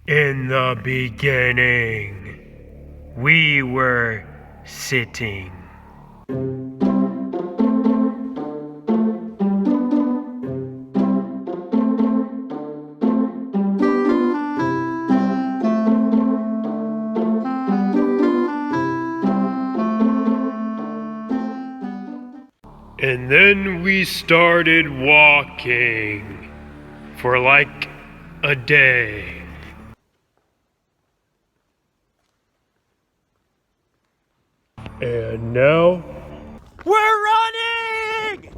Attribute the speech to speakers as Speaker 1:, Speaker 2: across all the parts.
Speaker 1: In the beginning, we were sitting. And then we started walking for like a day. And now we're running!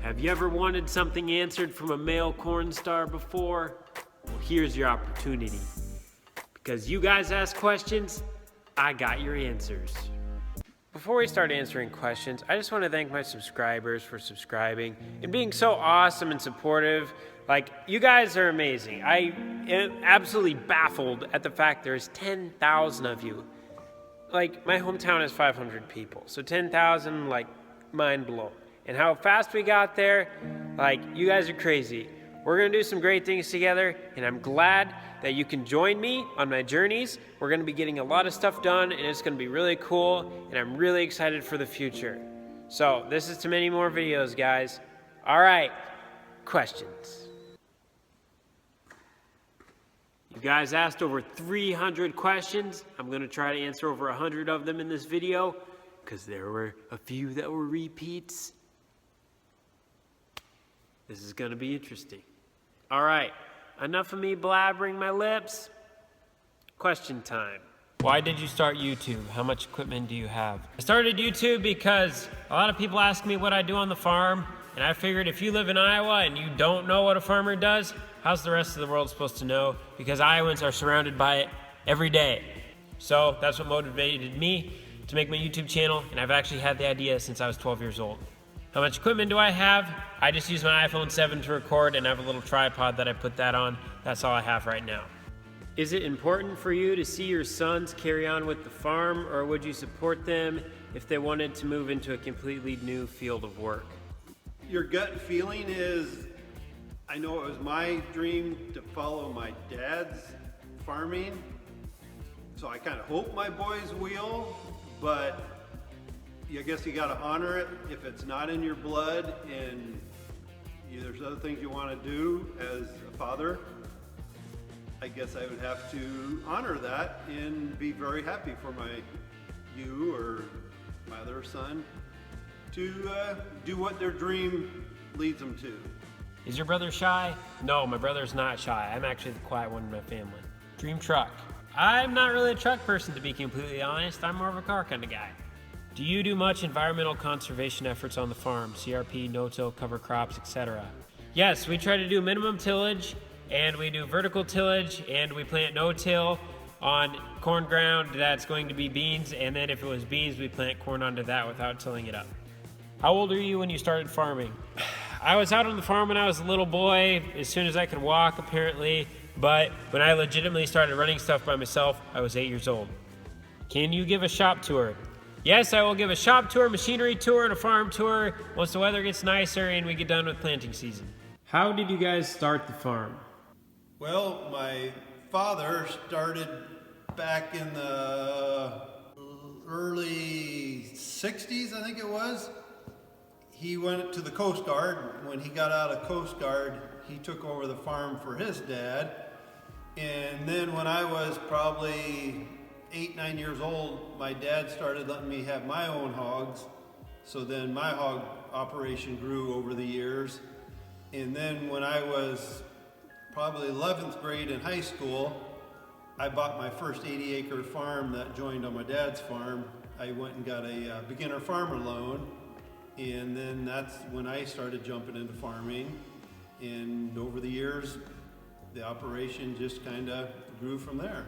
Speaker 1: Have you ever wanted something answered from a male corn star before? Well, here's your opportunity. Because you guys ask questions, I got your answers. Before we start answering questions, I just want to thank my subscribers for subscribing and being so awesome and supportive. Like, you guys are amazing. I am absolutely baffled at the fact there's 10,000 of you. Like, my hometown is 500 people, so 10,000, like, mind blown. And how fast we got there, like, you guys are crazy. We're gonna do some great things together, and I'm glad that you can join me on my journeys. We're gonna be getting a lot of stuff done, and it's gonna be really cool, and I'm really excited for the future. So this is to many more videos, guys. All right, questions. You guys asked over 300 questions. I'm gonna try to answer over 100 of them in this video, because there were a few that were repeats. This is gonna be interesting. All right, enough of me blabbering my lips. Question time. Why did you start YouTube? How much equipment do you have? I started YouTube because a lot of people ask me what I do on the farm, and I figured if you live in Iowa and you don't know what a farmer does, how's the rest of the world supposed to know? Because Iowans are surrounded by it every day. So that's what motivated me to make my YouTube channel, and I've actually had the idea since I was 12 years old. How much equipment do I have? I just use my iPhone 7 to record, and I have a little tripod that I put that on. That's all I have right now. Is it important for you to see your sons carry on with the farm, or would you support them if they wanted to move into a completely new field of work?
Speaker 2: Your gut feeling is, I know it was my dream to follow my dad's farming, so I kind of hope my boys will, but I guess you got to honor it if it's not in your blood and there's other things you want to do as a father. I guess I would have to honor that and be very happy for you or my other son to do what their dream leads them to.
Speaker 1: Is your brother shy? No, my brother's not shy. I'm actually the quiet one in my family. Dream truck. I'm not really a truck person, to be completely honest. I'm more of a car kind of guy. Do you do much environmental conservation efforts on the farm? CRP, no-till, cover crops, etc. Yes, we try to do minimum tillage, and we do vertical tillage, and we plant no-till on corn ground that's going to be beans, and then if it was beans, we plant corn onto that without tilling it up. How old are you when you started farming? I was out on the farm when I was a little boy, as soon as I could walk, apparently, but when I legitimately started running stuff by myself, I was 8 years old. Can you give a shop tour? Yes, I will give a shop tour, machinery tour, and a farm tour once the weather gets nicer and we get done with planting season. How did you guys start the farm?
Speaker 2: Well, my father started back in the early 60s, I think it was. He went to the Coast Guard. When he got out of Coast Guard, he took over the farm for his dad. And then when I was probably 8, 9 years old, my dad started letting me have my own hogs. So then my hog operation grew over the years. And then when I was probably 11th grade in high school, I bought my first 80-acre farm that joined on my dad's farm. I went and got a beginner farmer loan, and then that's when I started jumping into farming. And over the years, the operation just kind of grew from there.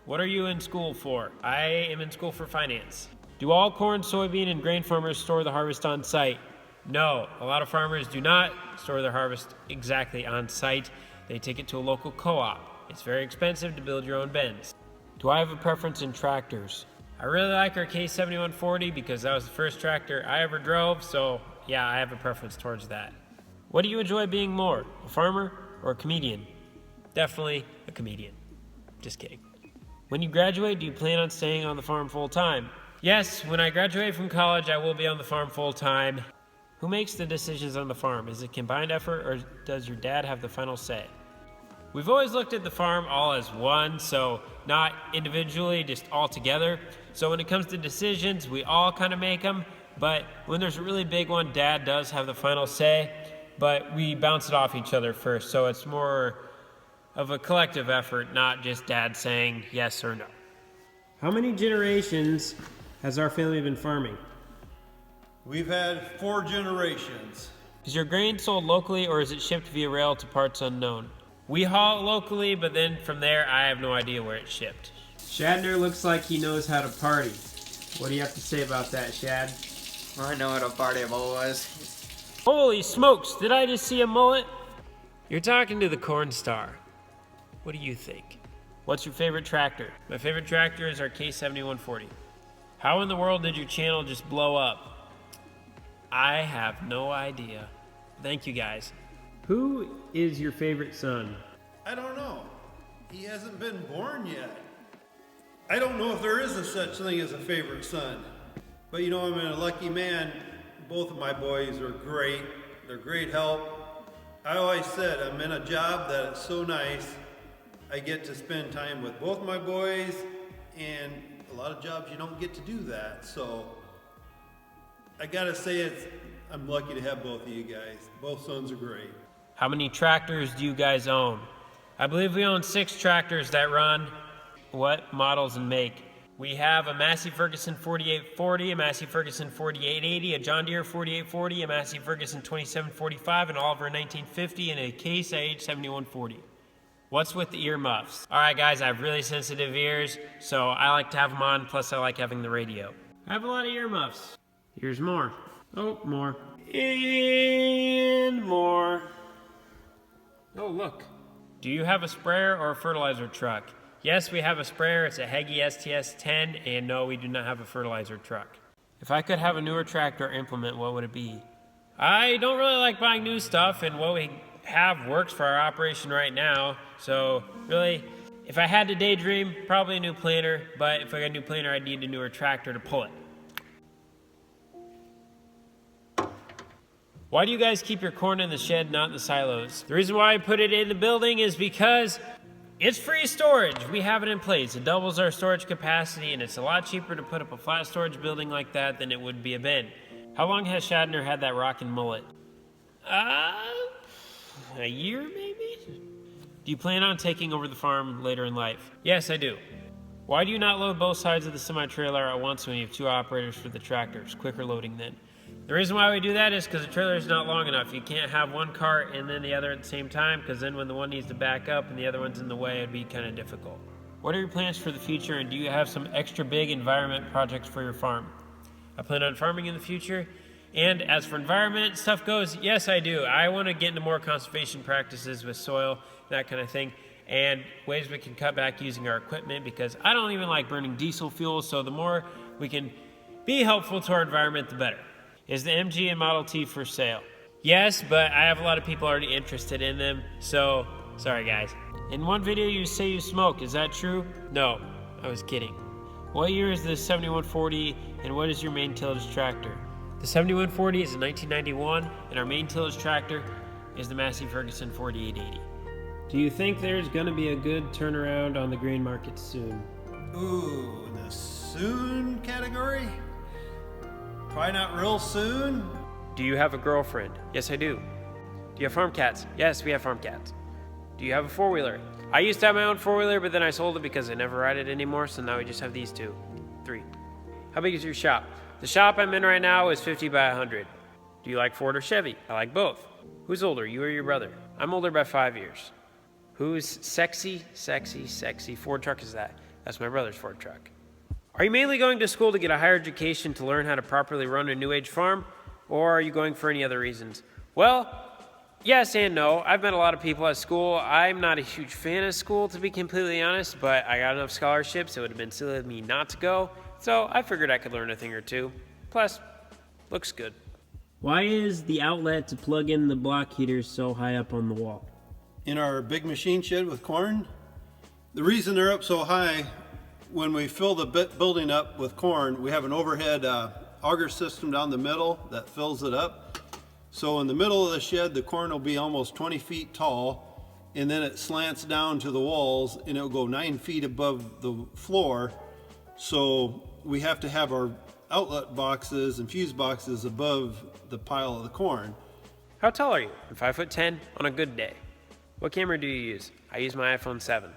Speaker 1: What are you in school for? I am in school for finance. Do all corn, soybean, and grain farmers store the harvest on site? No, a lot of farmers do not store their harvest exactly on site. They take it to a local co-op. It's very expensive to build your own bins. Do I have a preference in tractors? I really like our K7140 because that was the first tractor I ever drove, so yeah, I have a preference towards that. What do you enjoy being more, a farmer or a comedian? Definitely a comedian. Just kidding. When you graduate, do you plan on staying on the farm full time? Yes, when I graduate from college, I will be on the farm full time. Who makes the decisions on the farm? Is it combined effort or does your dad have the final say? We've always looked at the farm all as one, so not individually, just all together. So when it comes to decisions, we all kind of make them, but when there's a really big one, Dad does have the final say, but we bounce it off each other first, so it's more of a collective effort, not just Dad saying yes or no. How many generations has our family been farming?
Speaker 2: We've had 4 generations.
Speaker 1: Is your grain sold locally or is it shipped via rail to parts unknown? We haul it locally, but then from there, I have no idea where it's shipped. Shadner looks like he knows how to party. What do you have to say about that, Shad?
Speaker 3: I know how to party, boys.
Speaker 1: Holy smokes, did I just see a mullet? You're talking to the Cornstar. What do you think? What's your favorite tractor? My favorite tractor is our K7140. How in the world did your channel just blow up? I have no idea. Thank you guys. Who is your favorite son?
Speaker 2: I don't know. He hasn't been born yet. I don't know if there is a such thing as a favorite son. But you know, I'm a lucky man. Both of my boys are great. They're great help. I always said I'm in a job that is so nice. I get to spend time with both my boys, and a lot of jobs you don't get to do that. So I gotta say I'm lucky to have both of you guys. Both sons are great.
Speaker 1: How many tractors do you guys own? I believe we own 6 tractors that run. What models and make? We have a Massey Ferguson 4840, a Massey Ferguson 4880, a John Deere 4840, a Massey Ferguson 2745, an Oliver 1950, and a Case IH 7140. What's with the ear muffs? All right, guys, I have really sensitive ears, so I like to have them on, plus I like having the radio. I have a lot of ear muffs. Here's more. Oh, more. And more. Oh, look. Do you have a sprayer or a fertilizer truck? Yes, we have a sprayer. It's a Heggie STS-10, and no, we do not have a fertilizer truck. If I could have a newer tractor or implement, what would it be? I don't really like buying new stuff, and what we have works for our operation right now. So, really, if I had to daydream, probably a new planter, but if I got a new planter, I'd need a newer tractor to pull it. Why do you guys keep your corn in the shed, not in the silos? The reason why I put it in the building is because it's free storage. We have it in place. It doubles our storage capacity, and it's a lot cheaper to put up a flat storage building like that than it would be a bin. How long has Shadner had that rockin' mullet? A year maybe? Do you plan on taking over the farm later in life? Yes, I do. Why do you not load both sides of the semi-trailer at once when you have 2 operators for the tractors? Quicker loading then. The reason why we do that is because the trailer is not long enough. You can't have one cart and then the other at the same time, because then when the one needs to back up and the other one's in the way, it'd be kind of difficult. What are your plans for the future, and do you have some extra big environment projects for your farm? I plan on farming in the future, and as for environment stuff goes, yes, I do. I want to get into more conservation practices with soil, that kind of thing, and ways we can cut back using our equipment, because I don't even like burning diesel fuel, so the more we can be helpful to our environment, the better. Is the MG and Model T for sale? Yes, but I have a lot of people already interested in them, so sorry guys. In one video you say you smoke, is that true? No, I was kidding. What year is the 7140 and what is your main tillage tractor? The 7140 is a 1991 and our main tillage tractor is the Massey Ferguson 4880. Do you think there's gonna be a good turnaround on the grain market soon?
Speaker 2: Ooh, in the soon category? Probably not real soon.
Speaker 1: Do you have a girlfriend? Yes, I do. Do you have farm cats? Yes, we have farm cats. Do you have a 4-wheeler? I used to have my own 4-wheeler, but then I sold it because I never ride it anymore, so now we just have these 2. 3. How big is your shop? The shop I'm in right now is 50 by 100. Do you like Ford or Chevy? I like both. Who's older, you or your brother? I'm older by 5 years. Whose sexy Ford truck is that? That's my brother's Ford truck. Are you mainly going to school to get a higher education to learn how to properly run a new age farm? Or are you going for any other reasons? Well, yes and no. I've met a lot of people at school. I'm not a huge fan of school, to be completely honest, but I got enough scholarships. It would have been silly of me not to go. So I figured I could learn a thing or two. Plus, looks good. Why is the outlet to plug in the block heaters so high up on the wall?
Speaker 2: In our big machine shed with corn, the reason they're up so high, when we fill the building up with corn, we have an overhead auger system down the middle that fills it up. So in the middle of the shed, the corn will be almost 20 feet tall, and then it slants down to the walls, and it'll go 9 feet above the floor. So we have to have our outlet boxes and fuse boxes above the pile of the corn.
Speaker 1: How tall are you? I'm 5'10" on a good day. What camera do you use? I use my iPhone 7.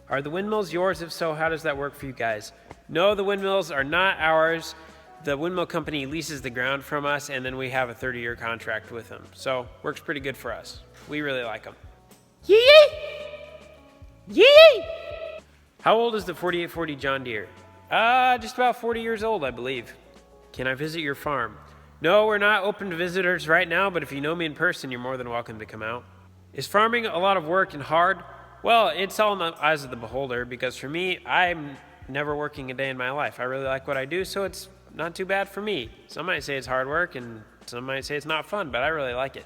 Speaker 1: Are the windmills yours? If so, how does that work for you guys? No, the windmills are not ours. The windmill company leases the ground from us, and then we have a 30-year contract with them. So, works pretty good for us. We really like them. Yee! Yee! How old is the 4840 John Deere? Just about 40 years old, I believe. Can I visit your farm? No, we're not open to visitors right now, but if you know me in person, you're more than welcome to come out. Is farming a lot of work and hard? Well, it's all in the eyes of the beholder, because for me, I'm never working a day in my life. I really like what I do, so it's not too bad for me. Some might say it's hard work, and some might say it's not fun, but I really like it.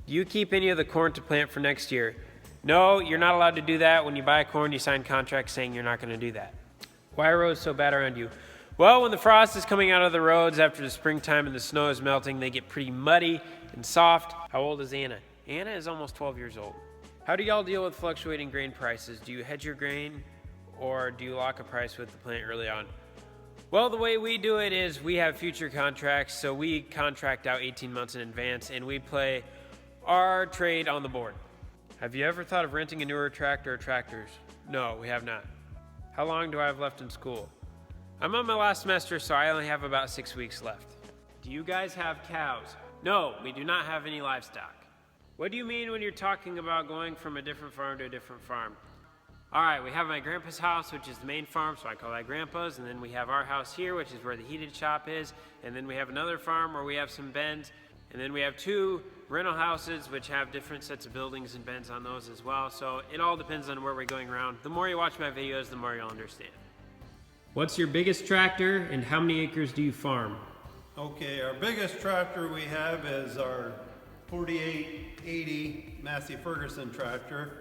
Speaker 1: Do you keep any of the corn to plant for next year? No, you're not allowed to do that. When you buy corn, you sign contracts saying you're not going to do that. Why are roads so bad around you? Well, when the frost is coming out of the roads after the springtime and the snow is melting, they get pretty muddy and soft. How old is Anna? Anna is almost 12 years old. How do y'all deal with fluctuating grain prices? Do you hedge your grain, or do you lock a price with the plant early on? Well, the way we do it is we have future contracts, so we contract out 18 months in advance, and we play our trade on the board. Have you ever thought of renting a newer tractor or tractors? No, we have not. How long do I have left in school? I'm on my last semester, so I only have about 6 weeks left. Do you guys have cows? No, we do not have any livestock. What do you mean when you're talking about going from a different farm to a different farm? All right, we have my grandpa's house, which is the main farm, so I call that grandpa's, and then we have our house here, which is where the heated shop is, and then we have another farm where we have some bens, and then we have 2 rental houses, which have different sets of buildings and bens on those as well, so it all depends on where we're going around. The more you watch my videos, the more you'll understand. What's your biggest tractor, and how many acres do you farm?
Speaker 2: Okay, our biggest tractor we have is our 4880 Massey Ferguson tractor.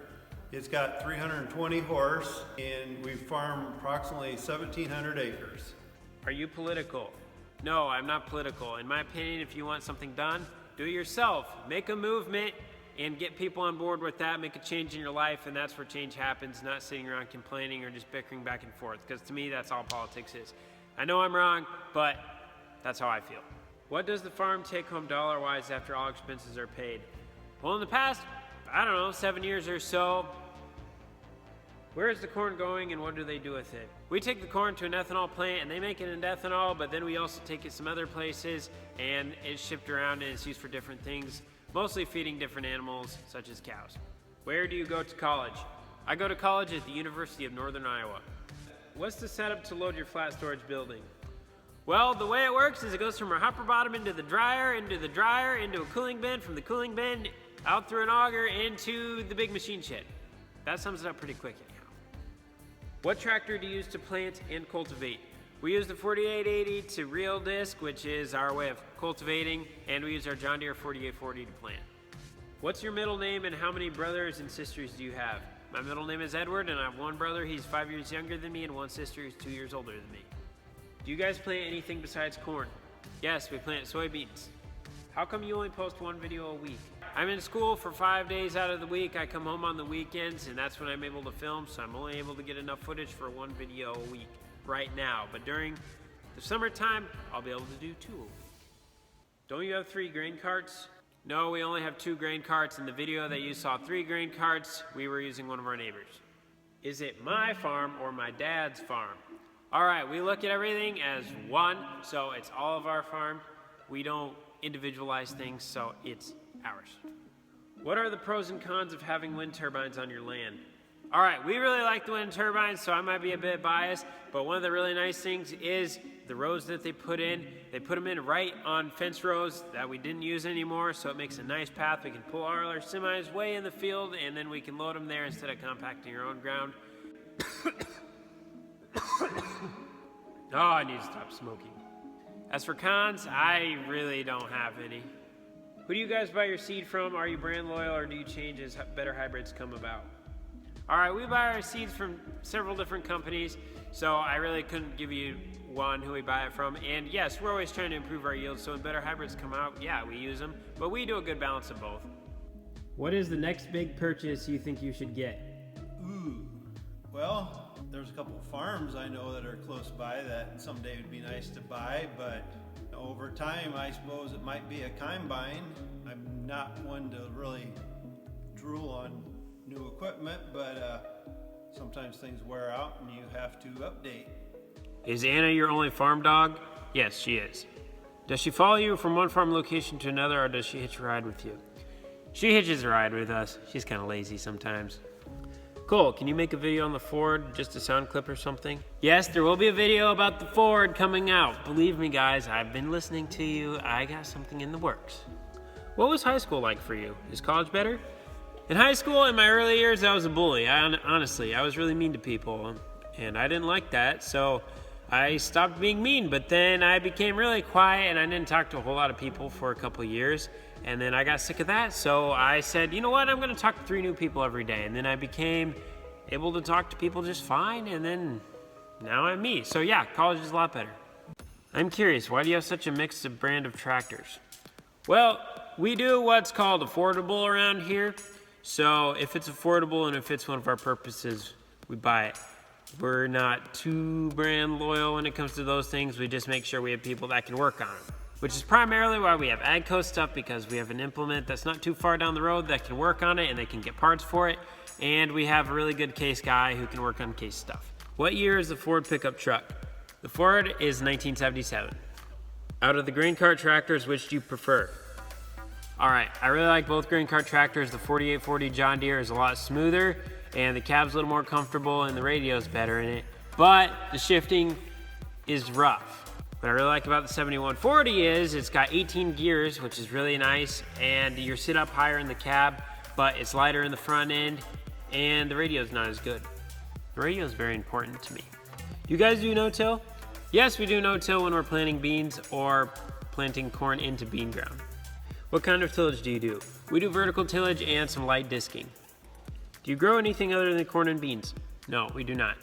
Speaker 2: It's got 320 horse, and we farm approximately 1,700 acres.
Speaker 1: Are you political? No, I'm not political. In my opinion, if you want something done, do it yourself. Make a movement and get people on board with that. Make a change in your life, and that's where change happens, not sitting around complaining or just bickering back and forth, because to me, that's all politics is. I know I'm wrong, but that's how I feel. What does the farm take home dollar-wise after all expenses are paid? Well, in the past, I don't know, 7 years or so, where is the corn going and what do they do with it? We take the corn to an ethanol plant and they make it into ethanol, but then we also take it some other places and it's shipped around and it's used for different things, mostly feeding different animals such as cows. Where do you go to college? I go to college at the University of Northern Iowa. What's the setup to load your flat storage building? Well, the way it works is it goes from our hopper bottom into the dryer, into a cooling bin, from the cooling bin out through an auger into the big machine shed. That sums it up pretty quick anyhow. What tractor do you use to plant and cultivate? We use the 4880 to reel disc, which is our way of cultivating, and we use our John Deere 4840 to plant. What's your middle name and how many brothers and sisters do you have? My middle name is Edward, and I have one brother, he's 5 years younger than me, and one sister who's 2 years older than me. Do you guys plant anything besides corn? Yes, we plant soybeans. How come you only post 1 video a week? I'm in school for 5 days out of the week. I come home on the weekends, and that's when I'm able to film, so I'm only able to get enough footage for 1 video a week right now. But during the summertime, I'll be able to do 2 a week. Don't you have 3 grain carts? No, we only have 2 grain carts. In the video that you saw 3 grain carts, we were using one of our neighbors. Is it my farm or my dad's farm? All right, we look at everything as one, so it's all of our farm. We don't individualize things, so it's ours. What are the pros and cons of having wind turbines on your land? All right, we really like the wind turbines, so I might be a bit biased, but one of the really nice things is the rows that they put in them in right on fence rows that we didn't use anymore, so it makes a nice path. We can pull all our semis way in the field, and then we can load them there instead of compacting our own ground. Oh, I need to stop smoking. As for cons, I really don't have any. Who do you guys buy your seed from? Are you brand loyal, or do you change as better hybrids come about? All right, we buy our seeds from several different companies, so I really couldn't give you one who we buy it from. And yes, we're always trying to improve our yields, so when better hybrids come out, yeah, we use them, but we do a good balance of both. What is the next big purchase you think you should get?
Speaker 2: Ooh, well, there's a couple of farms I know that are close by that someday would be nice to buy, but over time, I suppose it might be a combine. I'm not one to really drool on new equipment, but sometimes things wear out and you have to update.
Speaker 1: Is Anna your only farm dog? Yes, she is. Does she follow you from one farm location to another, or does she hitch a ride with you? She hitches a ride with us. She's kind of lazy sometimes. Cool, can you make a video on the Ford, just a sound clip or something? Yes, there will be a video about the Ford coming out. Believe me guys, I've been listening to you. I got something in the works. What was high school like for you? Is college better? In high school, in my early years, I was a bully. Honestly, I was really mean to people, and I didn't like that, so I stopped being mean. But then I became really quiet, and I didn't talk to a whole lot of people for a couple years. And then I got sick of that, so I said, you know what, I'm gonna talk to 3 new people every day. And then I became able to talk to people just fine, and then now I'm me. So yeah, college is a lot better. I'm curious, why do you have such a mix of brand of tractors? Well, we do what's called affordable around here. So if it's affordable and it fits one of our purposes, we buy it. We're not too brand loyal when it comes to those things. We just make sure we have people that can work on them, which is primarily why we have AGCO stuff, because we have an implement that's not too far down the road that can work on it and they can get parts for it. And we have a really good case guy who can work on case stuff. What year is the Ford pickup truck? The Ford is 1977. Out of the grain cart tractors, which do you prefer? All right, I really like both grain cart tractors. The 4840 John Deere is a lot smoother, and the cab's a little more comfortable, and the radio's better in it. But the shifting is rough. What I really like about the 7140 is it's got 18 gears, which is really nice, and you're sit up higher in the cab, but it's lighter in the front end, and the radio's not as good. The radio is very important to me. You guys do no-till? Yes, we do no-till when we're planting beans or planting corn into bean ground. What kind of tillage do you do? We do vertical tillage and some light disking. Do you grow anything other than corn and beans? No, we do not.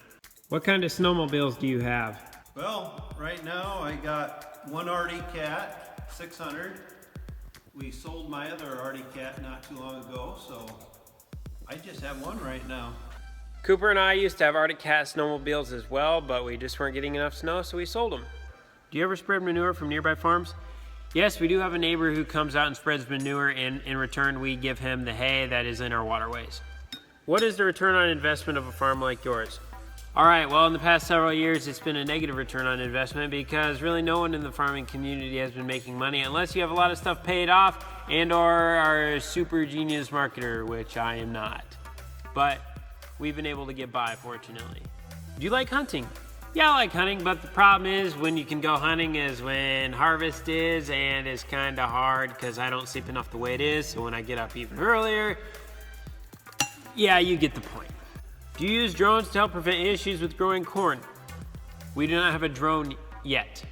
Speaker 1: What kind of snowmobiles do you have?
Speaker 2: Well, right now I got one Artie Cat 600. We sold my other Artie Cat not too long ago, so I just have one right now.
Speaker 1: Cooper and I used to have Arctic Cat snowmobiles as well, but we just weren't getting enough snow, so we sold them. Do you ever spread manure from nearby farms? Yes, we do have a neighbor who comes out and spreads manure, and in return we give him the hay that is in our waterways. What is the return on investment of a farm like yours? All right, well, in the past several years, it's been a negative return on investment because really no one in the farming community has been making money unless you have a lot of stuff paid off and or are a super genius marketer, which I am not. But we've been able to get by, fortunately. Do you like hunting? Yeah, I like hunting, but the problem is when you can go hunting is when harvest is, and it's kind of hard because I don't sleep enough the way it is, so when I get up even earlier, yeah, you get the point. Do you use drones to help prevent issues with growing corn? We do not have a drone yet,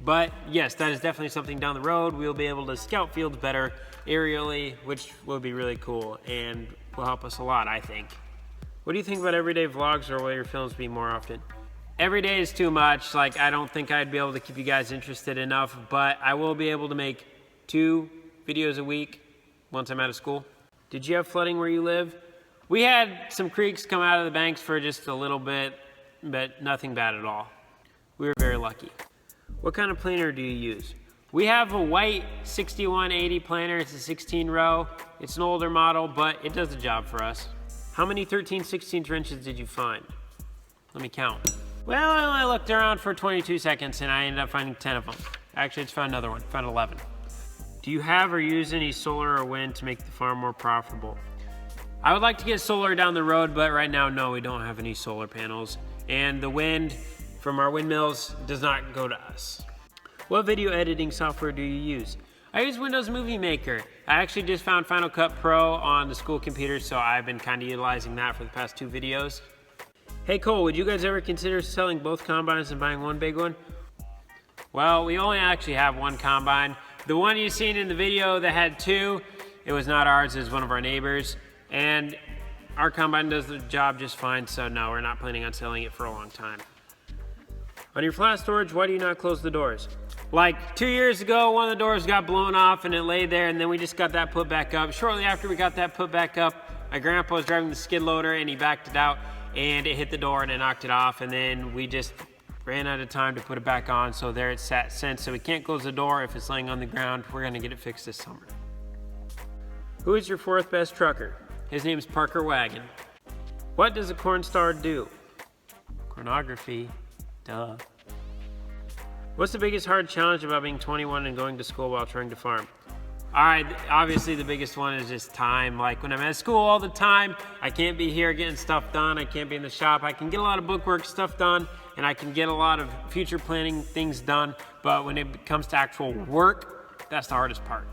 Speaker 1: but yes, that is definitely something down the road. We'll be able to scout fields better aerially, which will be really cool and will help us a lot, I think. What do you think about everyday vlogs, or will your films be more often? Every day is too much. Like, I don't think I'd be able to keep you guys interested enough, but I will be able to make 2 videos a week once I'm out of school. Did you have flooding where you live? We had some creeks come out of the banks for just a little bit, but nothing bad at all. We were very lucky. What kind of planter do you use? We have a white 6180 planter. It's a 16 row. It's an older model, but it does the job for us. How many 13/16 wrenches did you find? Let me count. Well, I only looked around for 22 seconds and I ended up finding 10 of them. Actually, I just found another one, found 11. Do you have or use any solar or wind to make the farm more profitable? I would like to get solar down the road, but right now, no, we don't have any solar panels. And the wind, from our windmills does not go to us. What video editing software do you use? I use Windows Movie Maker. I actually just found Final Cut Pro on the school computer, so I've been kind of utilizing that for the past 2 videos. Hey Cole, would you guys ever consider selling both combines and buying one big one? Well, we only actually have one combine. The one you seen in the video that had 2, it was not ours, it was one of our neighbors. And our combine does the job just fine, so no, we're not planning on selling it for a long time. On your flat storage, why do you not close the doors? Like 2 years ago, one of the doors got blown off and it lay there, and then we just got that put back up. Shortly after we got that put back up, my grandpa was driving the skid loader and he backed it out and it hit the door and it knocked it off, and then we just ran out of time to put it back on, so there it's sat since. So we can't close the door if it's laying on the ground. We're gonna get it fixed this summer. Who is your 4th best trucker? His name's Parker Wagon. What does a Cornstar do? Pornography, duh. What's the biggest hard challenge about being 21 and going to school while trying to farm? All right, obviously the biggest one is just time. Like when I'm at school all the time, I can't be here getting stuff done. I can't be in the shop. I can get a lot of bookwork stuff done, and I can get a lot of future planning things done. But when it comes to actual work, that's the hardest part.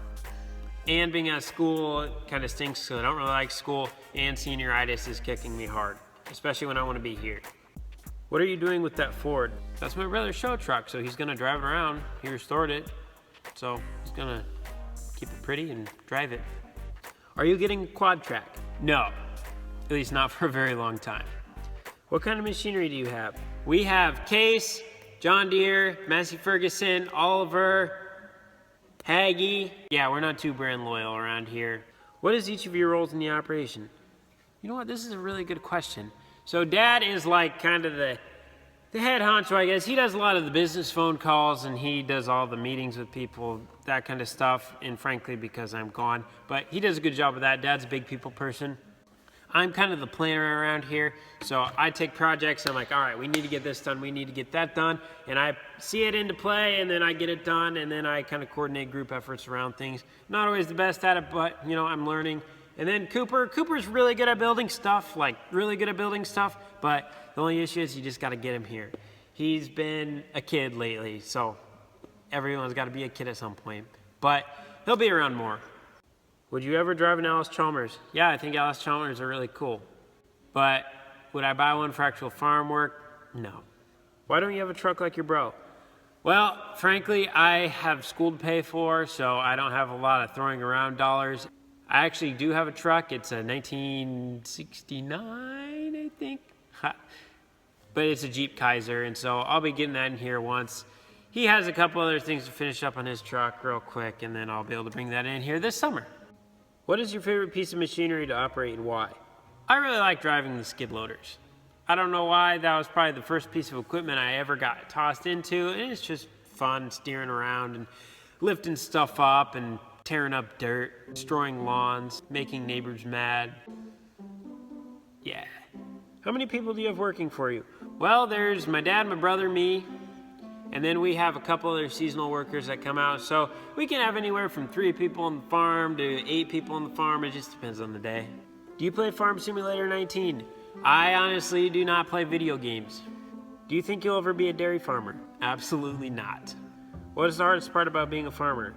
Speaker 1: And being at school kind of stinks, so I don't really like school, and senioritis is kicking me hard, especially when I want to be here. What are you doing with that Ford? That's my brother's show truck, so he's gonna drive it around. He restored it, so he's gonna keep it pretty and drive it. Are you getting quad track? No, at least not for a very long time. What kind of machinery do you have? We have Case, John Deere, Massey Ferguson, Oliver, Hagee. Yeah, we're not too brand loyal around here. What is each of your roles in the operation? You know what, this is a really good question. So Dad is like kind of the head honcho, I guess. He does a lot of the business phone calls and he does all the meetings with people, that kind of stuff. And frankly, because I'm gone, but he does a good job of that. Dad's a big people person. I'm kind of the planner around here. So I take projects, I'm like, all right, we need to get this done. We need to get that done. And I see it into play and then I get it done. And then I kind of coordinate group efforts around things. Not always the best at it, but you know, I'm learning. And then Cooper's really good at building stuff, but the only issue is you just got to get him here. He's been a kid lately, so everyone's got to be a kid at some point, but he'll be around more. Would you ever drive an Alice Chalmers? Yeah, I think Alice Chalmers are really cool, but would I buy one for actual farm work? No. Why don't you have a truck like your bro? Well, frankly, I have school to pay for, so I don't have a lot of throwing around dollars. I actually do have a truck. It's a 1969, I think. But it's a Jeep Kaiser, and so I'll be getting that in here once. He has a couple other things to finish up on his truck real quick, and then I'll be able to bring that in here this summer. What is your favorite piece of machinery to operate and why? I really like driving the skid loaders. I don't know why. That was probably the first piece of equipment I ever got tossed into, and it's just fun steering around and lifting stuff up and tearing up dirt, destroying lawns, making neighbors mad. Yeah. How many people do you have working for you? Well, there's my dad, my brother, me, and then we have a couple other seasonal workers that come out. So we can have anywhere from 3 people on the farm to 8 people on the farm. It just depends on the day. Do you play Farm Simulator 19? I honestly do not play video games. Do you think you'll ever be a dairy farmer? Absolutely not. What is the hardest part about being a farmer?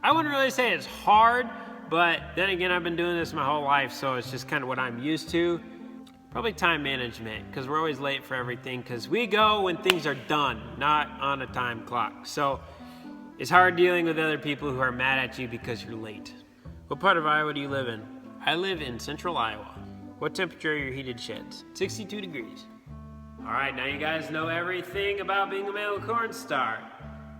Speaker 1: I wouldn't really say it's hard, but then again, I've been doing this my whole life, so it's just kind of what I'm used to. Probably time management, because we're always late for everything, because we go when things are done, not on a time clock. So it's hard dealing with other people who are mad at you because you're late. What part of Iowa do you live in? I live in central Iowa. What temperature are your heated sheds? 62 degrees. All right, now you guys know everything about being a male corn star.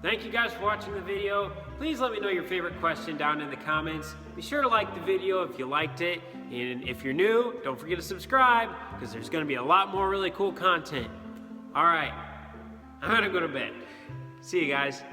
Speaker 1: Thank you guys for watching the video. Please let me know your favorite question down in the comments. Be sure to like the video if you liked it. And if you're new, don't forget to subscribe, because there's gonna be a lot more really cool content. All right, I'm gonna go to bed. See you guys.